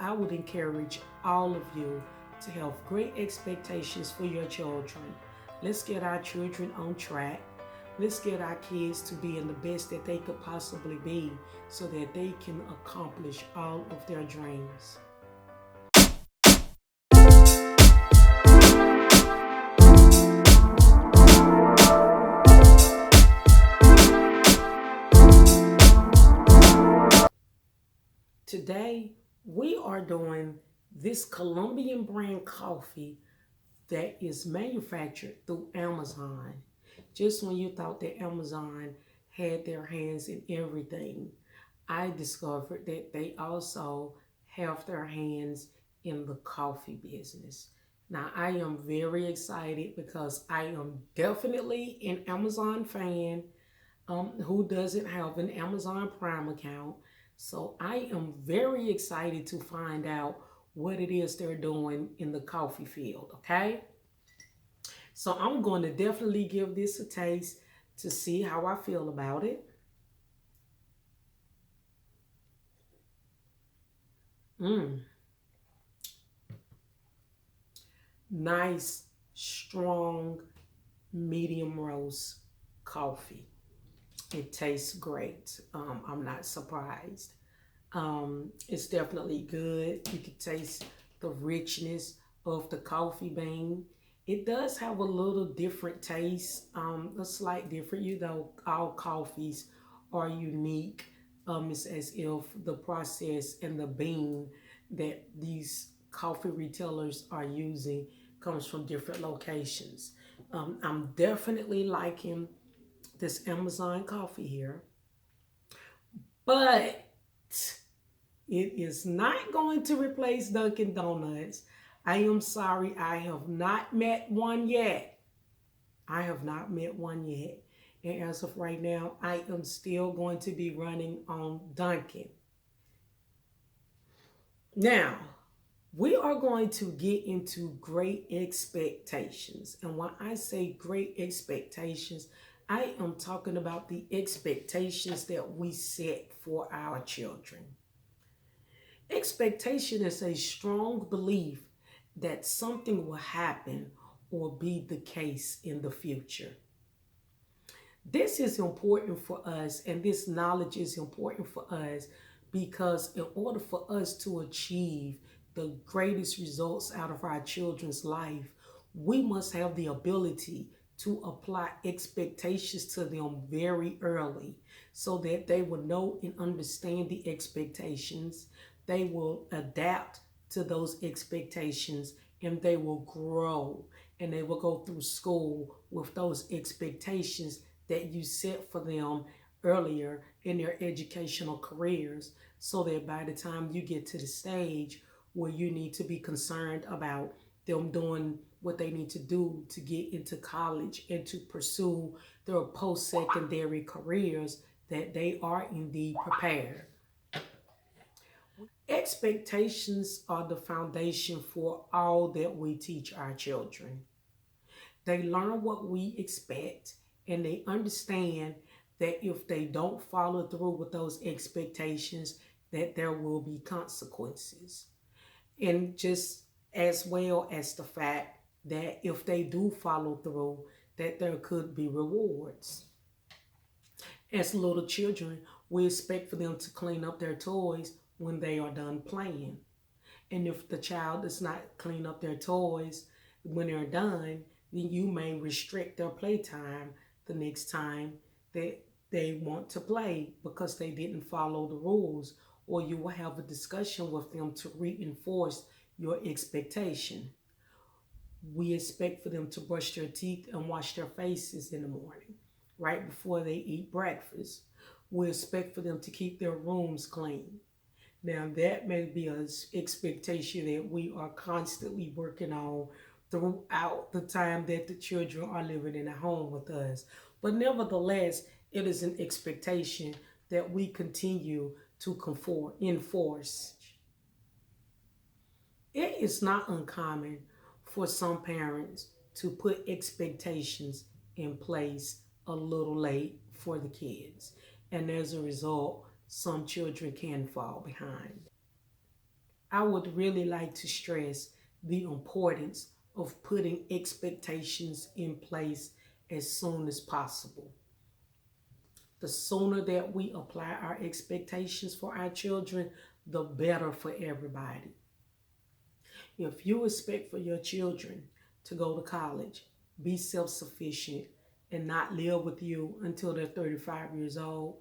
I would encourage all of you to have great expectations for your children. Let's get our children on track. Let's get our kids to being the best that they could possibly be so that they can accomplish all of their dreams. Today, we are doing this Colombian brand coffee that is manufactured through Amazon. Just when you thought that Amazon had their hands in everything, I discovered that they also have their hands in the coffee business. Now, I am very excited because I am definitely an Amazon fan. Who doesn't have an Amazon Prime account? So I am very excited to find out what it is they're doing in the coffee field, okay? So I'm going to definitely give this a taste to see how I feel about it. Mmm, nice, strong, medium roast coffee. It tastes great. I'm not surprised. It's definitely good. You can taste the richness of the coffee bean. It does have a little different taste, a slight different. You know, all coffees are unique. It's as if the process and the bean that these coffee retailers are using comes from different locations. I'm definitely liking this Amazon coffee here, but it is not going to replace Dunkin' Donuts. I am sorry, I have not met one yet. I have not met one yet. And as of right now, I am still going to be running on Dunkin'. Now, we are going to get into great expectations. And when I say great expectations, I am talking about the expectations that we set for our children. Expectation is a strong belief that something will happen or be the case in the future. This is important for us, and this knowledge is important for us because, in order for us to achieve the greatest results out of our children's life, we must have the ability to apply expectations to them very early so that they will know and understand the expectations. They will adapt to those expectations and they will grow and they will go through school with those expectations that you set for them earlier in their educational careers so that by the time you get to the stage where you need to be concerned about them doing what they need to do to get into college and to pursue their post-secondary careers, that they are indeed prepared. Expectations are the foundation for all that we teach our children. They learn what we expect and they understand that if they don't follow through with those expectations, that there will be consequences. And just as well as the fact that if they do follow through, that there could be rewards. As little children, we expect for them to clean up their toys when they are done playing. And if the child does not clean up their toys when they're done, then you may restrict their playtime the next time that they want to play because they didn't follow the rules, or you will have a discussion with them to reinforce your expectation. We expect for them to brush their teeth and wash their faces in the morning, right before they eat breakfast. We expect for them to keep their rooms clean. Now, that may be an expectation that we are constantly working on throughout the time that the children are living in a home with us. But nevertheless, it is an expectation that we continue to enforce. It is not uncommon for some parents to put expectations in place a little late for the kids. And as a result, some children can fall behind. I would really like to stress the importance of putting expectations in place as soon as possible. The sooner that we apply our expectations for our children, the better for everybody. If you expect for your children to go to college, be self sufficient, and not live with you until they're 35 years old,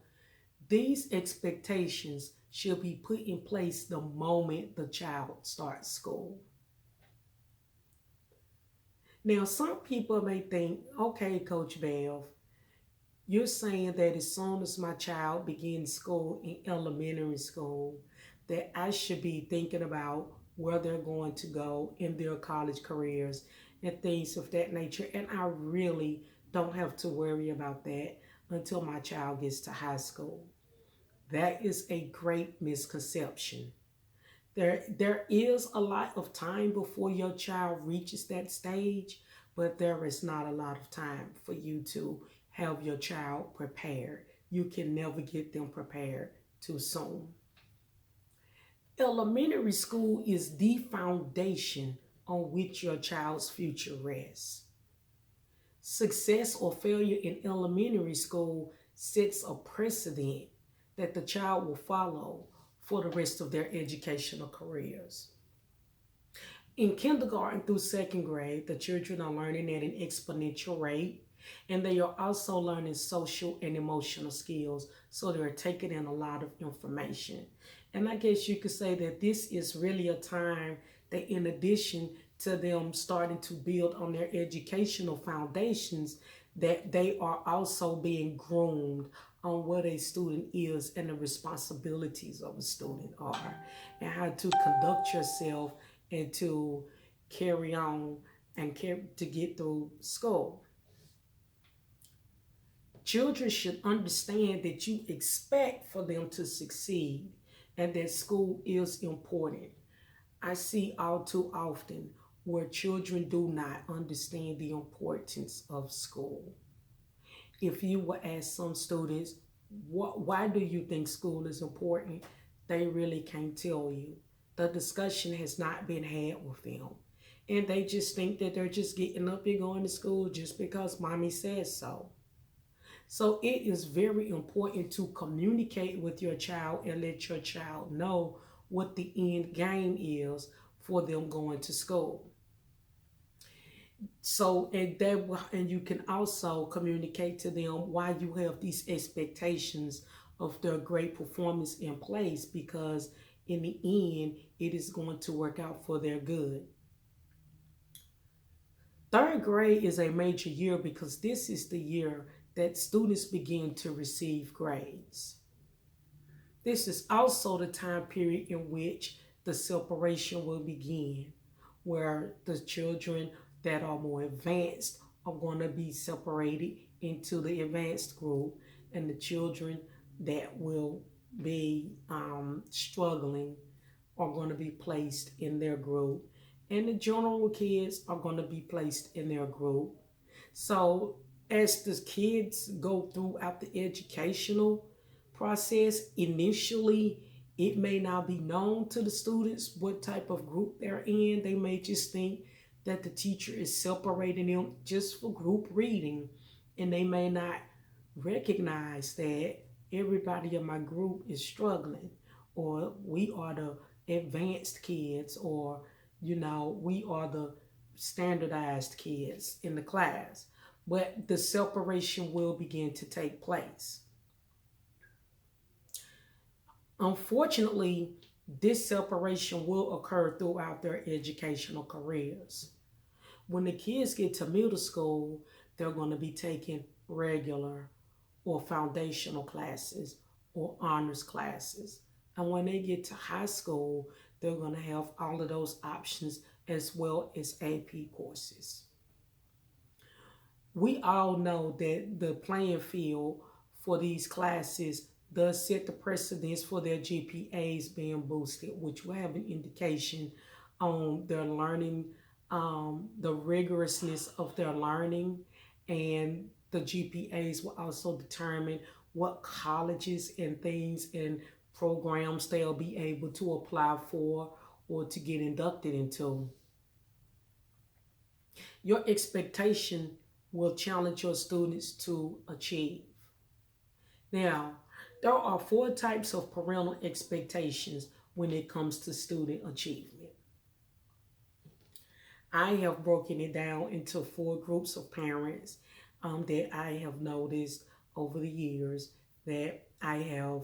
these expectations should be put in place the moment the child starts school. Now, some people may think, okay, Coach Bev, you're saying that as soon as my child begins school in elementary school, that I should be thinking about where they're going to go in their college careers and things of that nature. And I really don't have to worry about that until my child gets to high school. That is a great misconception. There is a lot of time before your child reaches that stage, but there is not a lot of time for you to have your child prepared. You can never get them prepared too soon. Elementary school is the foundation on which your child's future rests. Success or failure in elementary school sets a precedent that the child will follow for the rest of their educational careers. In kindergarten through second grade, the children are learning at an exponential rate, and they are also learning social and emotional skills. So they're taking in a lot of information. And I guess you could say that this is really a time that, in addition to them starting to build on their educational foundations, that they are also being groomed on what a student is and the responsibilities of a student are, and how to conduct yourself and to carry on and to get through school. Children should understand that you expect for them to succeed and that school is important. I see all too often where children do not understand the importance of school. If you were ask some students, why do you think school is important? They really can't tell you. The discussion has not been had with them. And they just think that they're just getting up and going to school just because mommy says so. So it is very important to communicate with your child and let your child know what the end game is for them going to school. So and you can also communicate to them why you have these expectations of their great performance in place, because in the end it is going to work out for their good. Third grade is a major year because this is the year that students begin to receive grades. This is also the time period in which the separation will begin, where the children that are more advanced are going to be separated into the advanced group, and the children that will be struggling are going to be placed in their group, and the general kids are going to be placed in their group. So as the kids go throughout the educational process, initially it may not be known to the students what type of group they're in. They may just think that the teacher is separating them just for group reading, and they may not recognize that everybody in my group is struggling, or we are the advanced kids, or we are the standardized kids in the class. But the separation will begin to take place. Unfortunately, this separation will occur throughout their educational careers. When the kids get to middle school, they're going to be taking regular or foundational classes or honors classes. And when they get to high school, they're going to have all of those options as well as AP courses. We all know that the playing field for these classes does set the precedence for their GPAs being boosted, which will have an indication on their learning, the rigorousness of their learning, and the GPAs will also determine what colleges and things and programs they'll be able to apply for, or to get inducted into. Your expectation will challenge your students to achieve. Now, there are four types of parental expectations when it comes to student achievement. I have broken it down into four groups of parents that I have noticed over the years that I have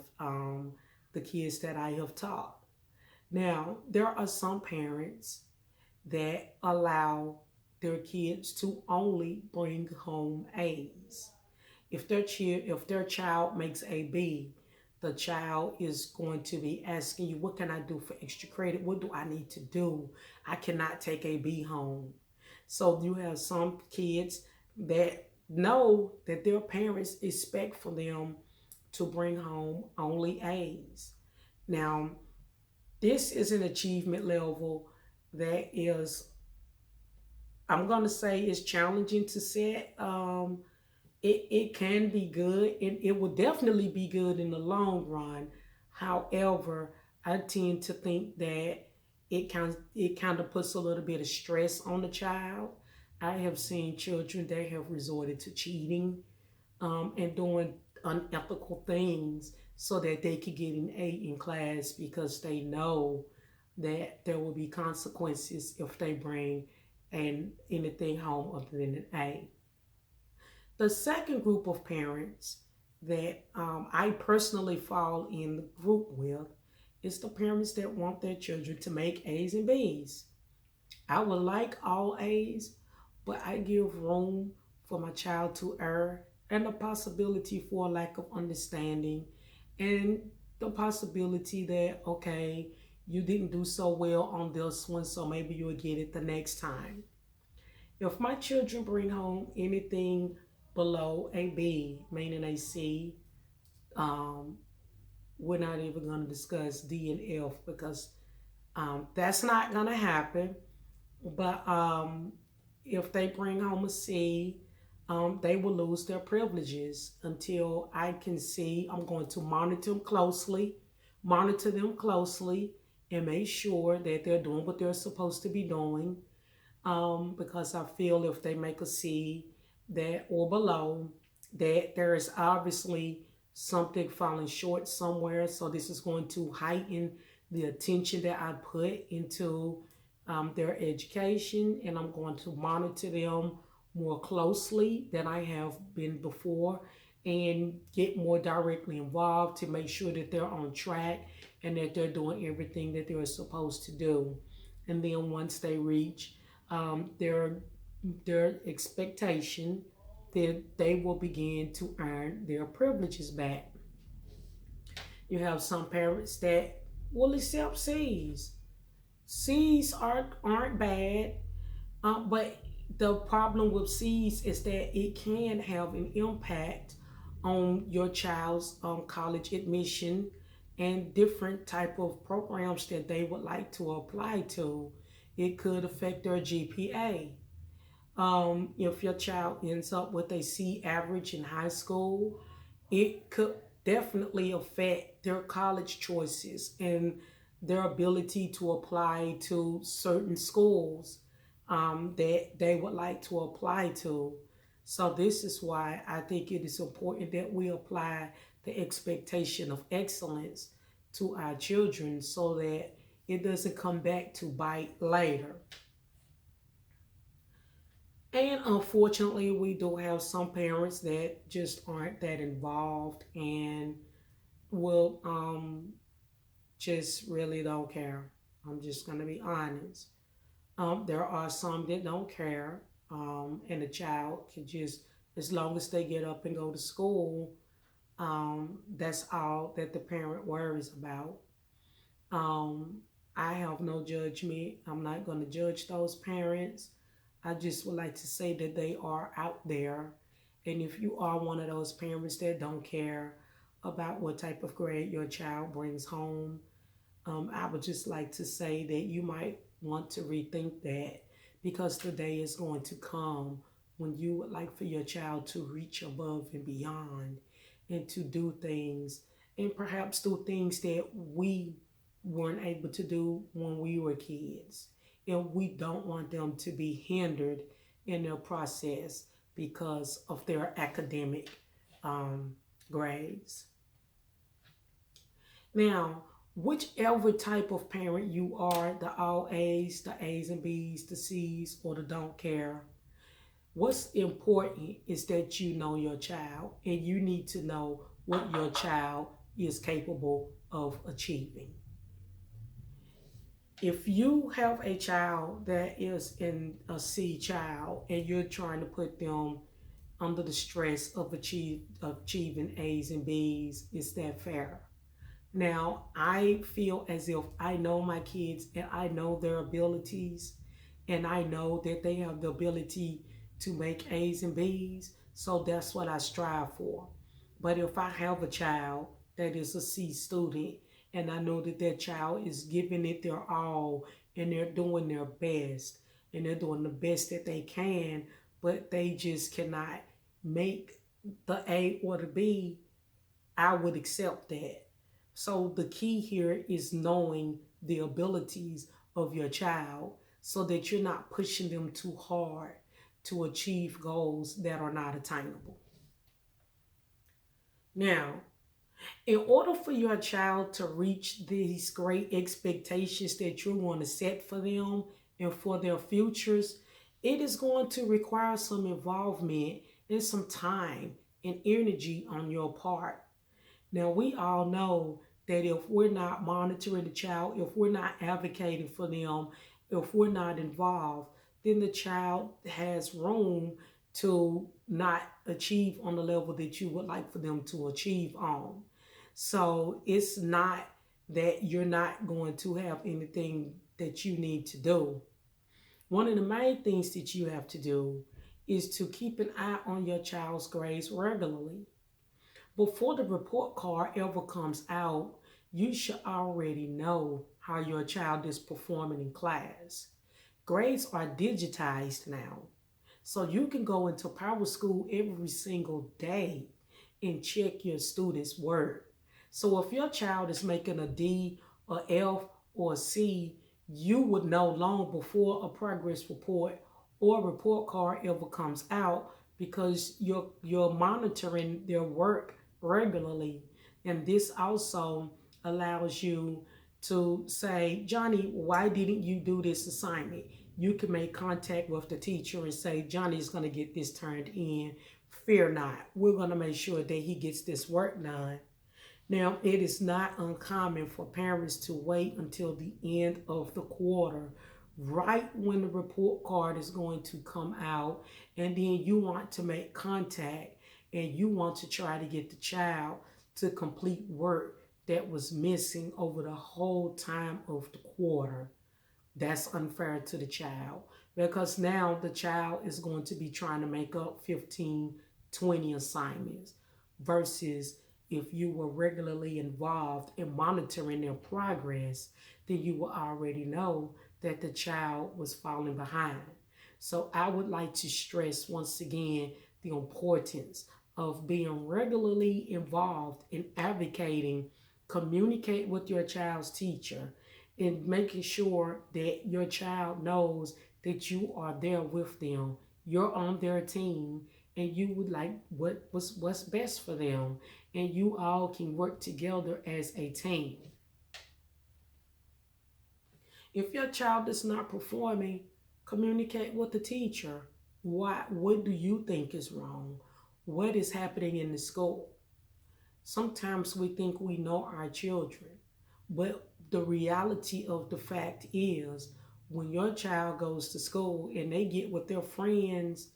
the kids that I have taught. Now, there are some parents that allow their kids to only bring home A's. If their child makes a B, the child is going to be asking you, what can I do for extra credit? What do I need to do? I cannot take a B home. So you have some kids that know that their parents expect for them to bring home only A's. Now, this is an achievement level that is, I'm going to say, is challenging to set. It can be good and it will definitely be good in the long run. However, I tend to think that it kind of puts a little bit of stress on the child. I have seen children that have resorted to cheating and doing unethical things so that they could get an A in class because they know that there will be consequences if they bring anything home other than an A. The second group of parents that I personally fall in the group with is the parents that want their children to make A's and B's. I would like all A's, but I give room for my child to err and the possibility for a lack of understanding and the possibility that, okay, you didn't do so well on this one, so maybe you'll get it the next time. If my children bring home anything below a B, meaning a C, um, we're not even going to discuss D and F because that's not going to happen. But if they bring home a C, they will lose their privileges until I can see. I'm going to monitor them closely, and make sure that they're doing what they're supposed to be doing. Because I feel if they make a C that or below, that there is obviously something falling short somewhere. So this is going to heighten the attention that I put into their education, and I'm going to monitor them more closely than I have been before and get more directly involved to make sure that they're on track and that they're doing everything that they're supposed to do. And then once they reach their expectation, that they will begin to earn their privileges back. You have some parents that will accept C's. C's aren't bad, but the problem with C's is that it can have an impact on your child's college admission and different type of programs that they would like to apply to. It could affect their GPA. If your child ends up with a C average in high school, it could definitely affect their college choices and their ability to apply to certain schools that they would like to apply to. So this is why I think it is important that we apply the expectation of excellence to our children so that it doesn't come back to bite later. And unfortunately, we do have some parents that just aren't that involved and will just really don't care. I'm just going to be honest. There are some that don't care, and the child can just, as long as they get up and go to school, that's all that the parent worries about. Um, I have no judgment. I'm not going to judge those parents. I just would like to say that they are out there. And if you are one of those parents that don't care about what type of grade your child brings home, I would just like to say that you might want to rethink that because the day is going to come when you would like for your child to reach above and beyond and to do things and perhaps do things that we weren't able to do when we were kids. And we don't want them to be hindered in their process because of their academic um, grades. Now, whichever type of parent you are, the all A's, the A's and B's, the C's, or the don't care, what's important is that you know your child and you need to know what your child is capable of achieving. If you have a child that is in a C child and you're trying to put them under the stress of achieving A's and B's, is that fair? Now, I feel as if I know my kids and I know their abilities and I know that they have the ability to make A's and B's. So that's what I strive for. But if I have a child that is a C student and I know that that child is giving it their all and they're doing their best and they're doing the best that they can, but they just cannot make the A or the B, I would accept that. So the key here is knowing the abilities of your child so that you're not pushing them too hard to achieve goals that are not attainable. Now, in order for your child to reach these great expectations that you want to set for them and for their futures, it is going to require some involvement and some time and energy on your part. Now, we all know that if we're not monitoring the child, if we're not advocating for them, if we're not involved, then the child has room to not achieve on the level that you would like for them to achieve on. So it's not that you're not going to have anything that you need to do. One of the main things that you have to do is to keep an eye on your child's grades regularly. Before the report card ever comes out, you should already know how your child is performing in class. Grades are digitized now. So you can go into Power School every single day and check your students' work. So if your child is making a D, a F, or a C, you would know long before a progress report or report card ever comes out because you're monitoring their work regularly. And this also allows you to say, Johnny, why didn't you do this assignment? You can make contact with the teacher and say, Johnny's going to get this turned in. Fear not. We're going to make sure that he gets this work done. Now, it is not uncommon for parents to wait until the end of the quarter, right when the report card is going to come out, and then you want to make contact and you want to try to get the child to complete work that was missing over the whole time of the quarter. That's unfair to the child because now the child is going to be trying to make up 15, 20 assignments versus if you were regularly involved in monitoring their progress, then you will already know that the child was falling behind. So I would like to stress once again the importance of being regularly involved in advocating, communicate with your child's teacher, and making sure that your child knows that you are there with them. You're on their team and you would like what's best for them and you all can work together as a team. If your child is not performing, communicate with the teacher. What do you think is wrong? What is happening in the school? Sometimes we think we know our children, but the reality of the fact is when your child goes to school and they get with their friends,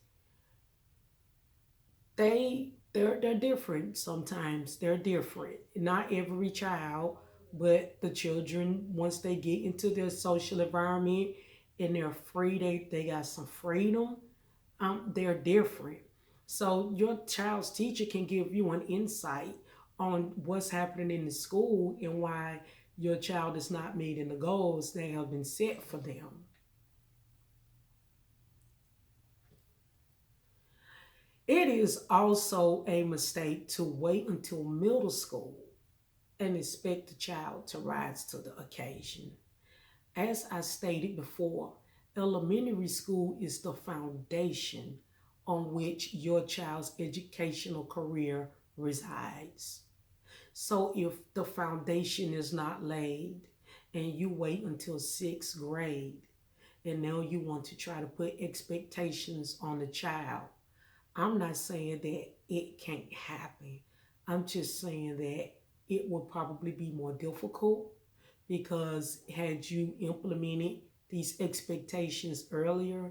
they're different. Sometimes they're different. Not every child, but the children, once they get into their social environment and they're free, they got some freedom, they're different. So your child's teacher can give you an insight on what's happening in the school and why your child is not meeting the goals that have been set for them. It is also a mistake to wait until middle school and expect the child to rise to the occasion. As I stated before, elementary school is the foundation on which your child's educational career resides. So if the foundation is not laid and you wait until sixth grade and now you want to try to put expectations on the child, I'm not saying that it can't happen. I'm just saying that it will probably be more difficult because had you implemented these expectations earlier,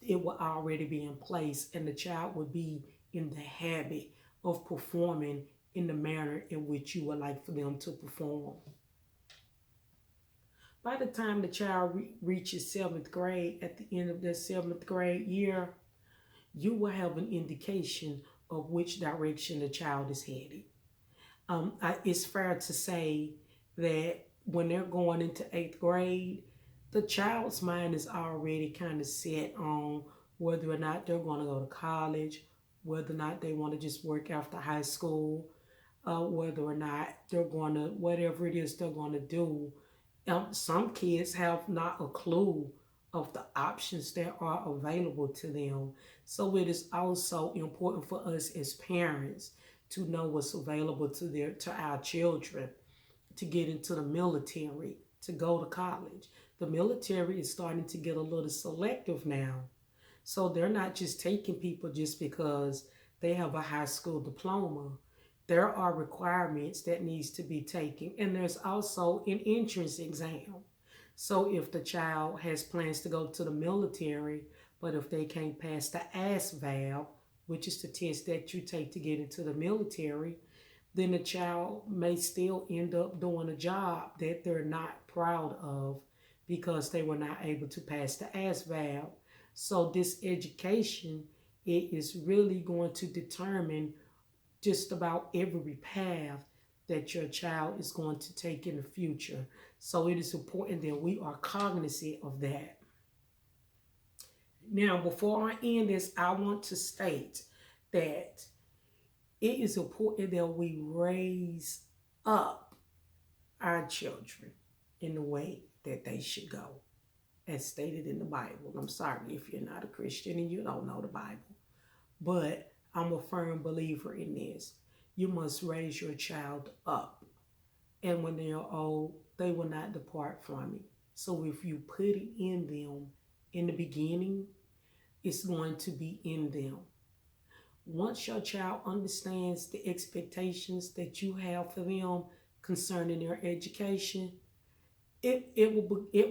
it will already be in place and the child would be in the habit of performing in the manner in which you would like for them to perform. By the time the child reaches seventh grade, at the end of their seventh grade year, you will have an indication of which direction the child is headed. It's fair to say that when they're going into eighth grade, the child's mind is already kind of set on whether or not they're going to go to college, whether or not they want to just work after high school, whether or not they're going to, whatever it is they're going to do. Some kids have not a clue of the options that are available to them. So it is also important for us as parents to know what's available to our children, to get into the military, to go to college. The military is starting to get a little selective now. So they're not just taking people just because they have a high school diploma. There are requirements that needs to be taken, and there's also an entrance exam. So if the child has plans to go to the military, but if they can't pass the ASVAB, which is the test that you take to get into the military, then the child may still end up doing a job that they're not proud of because they were not able to pass the ASVAB. So this education, it is really going to determine just about every path that your child is going to take in the future. So it is important that we are cognizant of that. Now, before I end this, I want to state that it is important that we raise up our children in the way that they should go, as stated in the Bible. I'm sorry if you're not a Christian and you don't know the Bible, but I'm a firm believer in this. You must raise your child up, and when they are old, they will not depart from it. So if you put it in them in the beginning, it's going to be in them. Once your child understands the expectations that you have for them concerning their education, it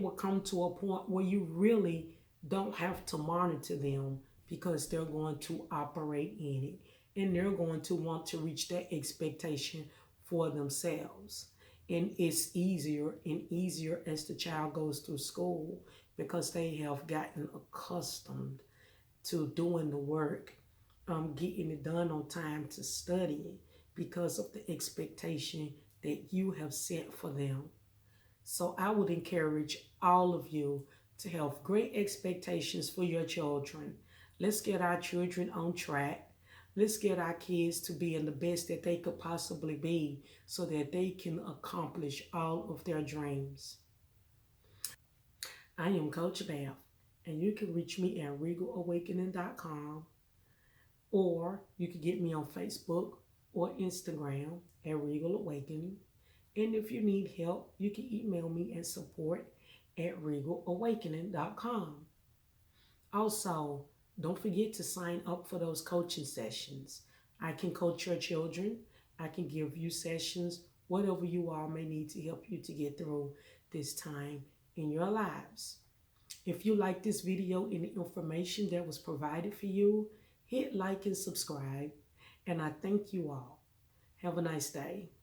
will come to a point where you really don't have to monitor them because they're going to operate in it and they're going to want to reach that expectation for themselves. And it's easier and easier as the child goes through school because they have gotten accustomed to doing the work, getting it done on time, to study it because of the expectation that you have set for them. So I would encourage all of you to have great expectations for your children. Let's get our children on track. Let's get our kids to being the best that they could possibly be so that they can accomplish all of their dreams. I am Coach Bath, and you can reach me at regalawakening.com, or you can get me on Facebook or Instagram at Regal Awakening. And if you need help, you can email me at support@regalawakening.com. Also, don't forget to sign up for those coaching sessions. I can coach your children. I can give you sessions, whatever you all may need to help you to get through this time in your lives. If you like this video and the information that was provided for you, hit like and subscribe. And I thank you all. Have a nice day.